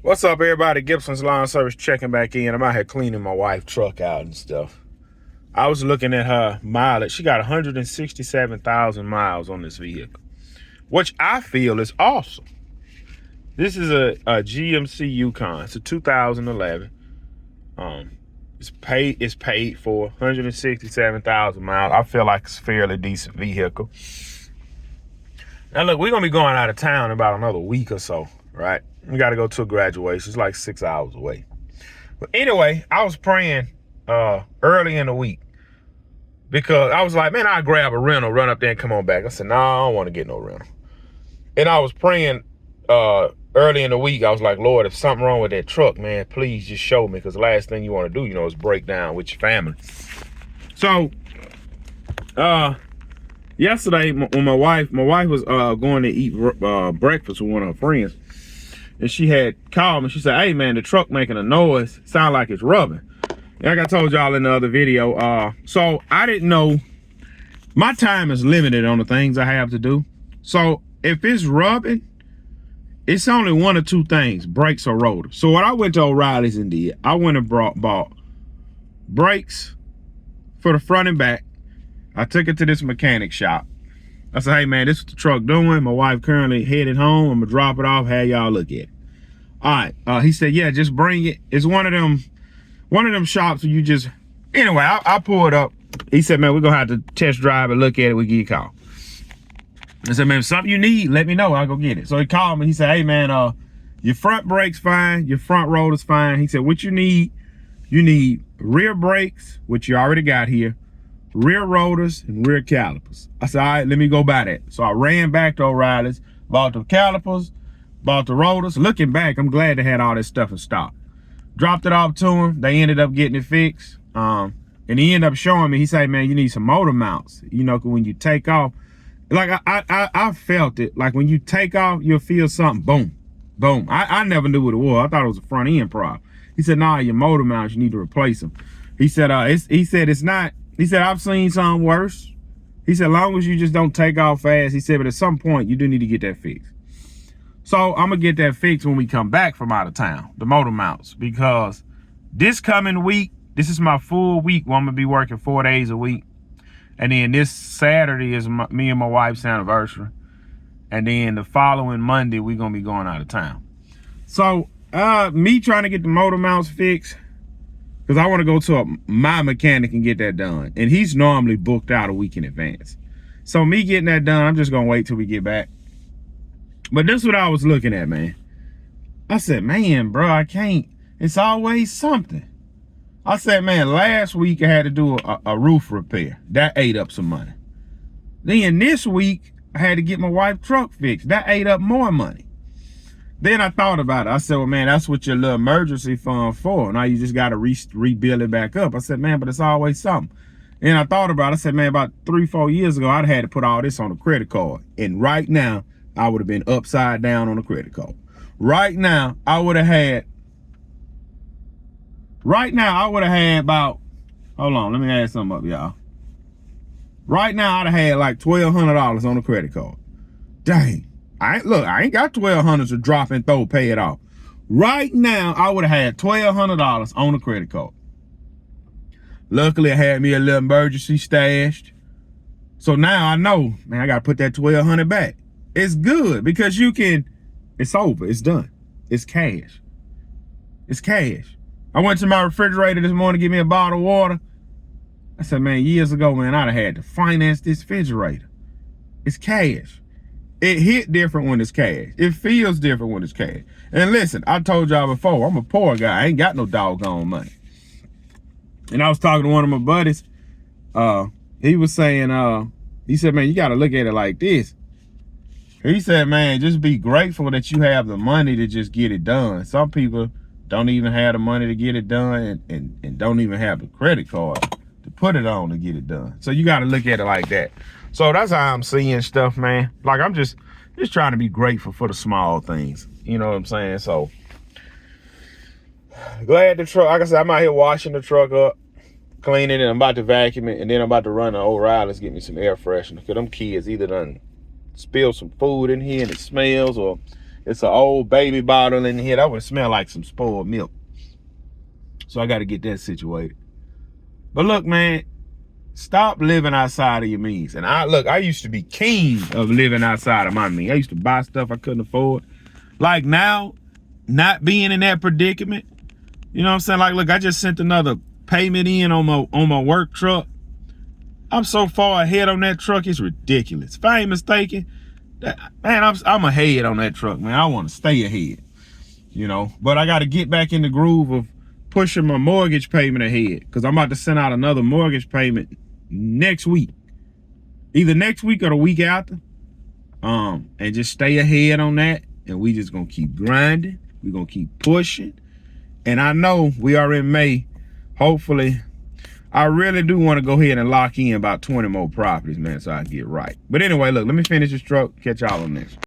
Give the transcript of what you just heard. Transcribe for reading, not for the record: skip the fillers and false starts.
What's up, everybody? Gibson's Lawn Service checking back in. I'm out here cleaning my wife's truck out and stuff. I was looking at her mileage. She got 167,000 miles on this vehicle, which I feel is awesome. This is a GMC Yukon. It's a 2011. It's paid for 167,000 miles. I feel like it's a fairly decent vehicle. Now look, we're gonna be going out of town in about another week or so, right? We got to go to a graduation. It's like 6 hours away. But anyway, I was praying early in the week because I was like, man, I'll grab a rental, run up there and come on back. I said, no, I don't want to get no rental. And I was praying early in the week. I was like, Lord, if something wrong with that truck, man, please just show me, because the last thing you want to do, is break down with your family. So yesterday, when my wife was going to eat breakfast with one of her friends, and she had called me. She said, hey, man, the truck making a noise. Sound like it's rubbing. Like I told y'all in the other video. So I didn't know. My time is limited on the things I have to do. So if it's rubbing, it's only one or two things, brakes or rotor. So what I went to O'Reilly's and did, I went and bought brakes for the front and back. I took it to this mechanic shop. I said, hey, man, this is what the truck doing. My wife currently headed home. I'm going to drop it off, have y'all look at it. All right. He said, yeah, just bring it. It's one of them shops where you just, anyway, I pulled up. He said, man, we're going to have to test drive and look at it. We'll give you a call. I said, man, if something you need, let me know. I'll go get it. So he called me. He said, hey, man, your front brake's fine. Your front rotor's fine. He said, what you need rear brakes, which you already got here, rear rotors and rear calipers. I said, all right, let me go buy that. So I ran back to O'Reilly's, bought the calipers, bought the rotors. Looking back, I'm glad they had all this stuff in stock. Dropped it off to them. They ended up getting it fixed. And he ended up showing me, he said, man, you need some motor mounts. When you take off, like I felt it. Like when you take off, you'll feel something, boom, boom. I never knew what it was. I thought it was a front end problem. He said, nah, your motor mounts, you need to replace them. He said, it's not. He said, I've seen some worse. He said, as long as you just don't take off fast. He said, but at some point, you do need to get that fixed. So I'm going to get that fixed when we come back from out of town, the motor mounts, because this coming week, this is my full week where I'm going to be working 4 days a week. And then this Saturday is me and my wife's anniversary. And then the following Monday, we're going to be going out of town. So me trying to get the motor mounts fixed, because I want to go to my mechanic and get that done. And he's normally booked out a week in advance. So me getting that done, I'm just going to wait till we get back. But this is what I was looking at, man. I said, man, bro, I can't. It's always something. I said, man, last week I had to do a roof repair. That ate up some money. Then this week, I had to get my wife's truck fixed. That ate up more money. Then I thought about it. I said, well, man, that's what your little emergency fund for. Now you just got to rebuild it back up. I said, man, but it's always something. And I thought about it. I said, man, about 3-4 years ago, I'd had to put all this on a credit card. And right now, I would have been upside down on a credit card. Right now, I would have had about, hold on, let me add something up, y'all. Right now, I'd have had like $1,200 on a credit card. Dang. I ain't got $1,200 to drop and throw, pay it off. Right now, I would have had $1,200 on a credit card. Luckily, I had me a little emergency stashed. So now I know, man, I got to put that $1,200 back. It's good because it's over. It's done. It's cash. It's cash. I went to my refrigerator this morning to get me a bottle of water. I said, man, years ago, man, I'd have had to finance this refrigerator. It's cash. It hit different when it's cash. It feels different when it's cash. And listen, I told y'all before, I'm a poor guy. I ain't got no doggone money. And I was talking to one of my buddies. He was saying, he said, man, you got to look at it like this. He said, man, just be grateful that you have the money to just get it done. Some people don't even have the money to get it done and don't even have the credit card to put it on to get it done. So you got to look at it like that. So that's how I'm seeing stuff, man. Like I'm just trying to be grateful for the small things. You know what I'm saying? So glad the truck, like I said, I'm out here washing the truck up, cleaning it. I'm about to vacuum it, and then I'm about to run to O'Reilly's, get me some air freshener. Because them kids either done spill some food in here and it smells, or It's an old baby bottle in here. That would smell like some spoiled milk. So I got to get that situated. But look, man, stop living outside of your means. And I used to be keen of living outside of my means. I used to buy stuff I couldn't afford. Like now, not being in that predicament, you know what I'm saying? Like, look, I just sent another payment in on my work truck. I'm so far ahead on that truck, it's ridiculous. If I ain't mistaken, man, I'm ahead on that truck, man. I want to stay ahead, you know. But I got to get back in the groove of pushing my mortgage payment ahead, because I'm about to send out another mortgage payment next week. Either next week or the week after. And just stay ahead on that. And we just going to keep grinding. We're going to keep pushing. And I know we are in May. Hopefully, I really do want to go ahead and lock in about 20 more properties, man, so I can get right. But anyway, look, let me finish this truck. Catch y'all on next.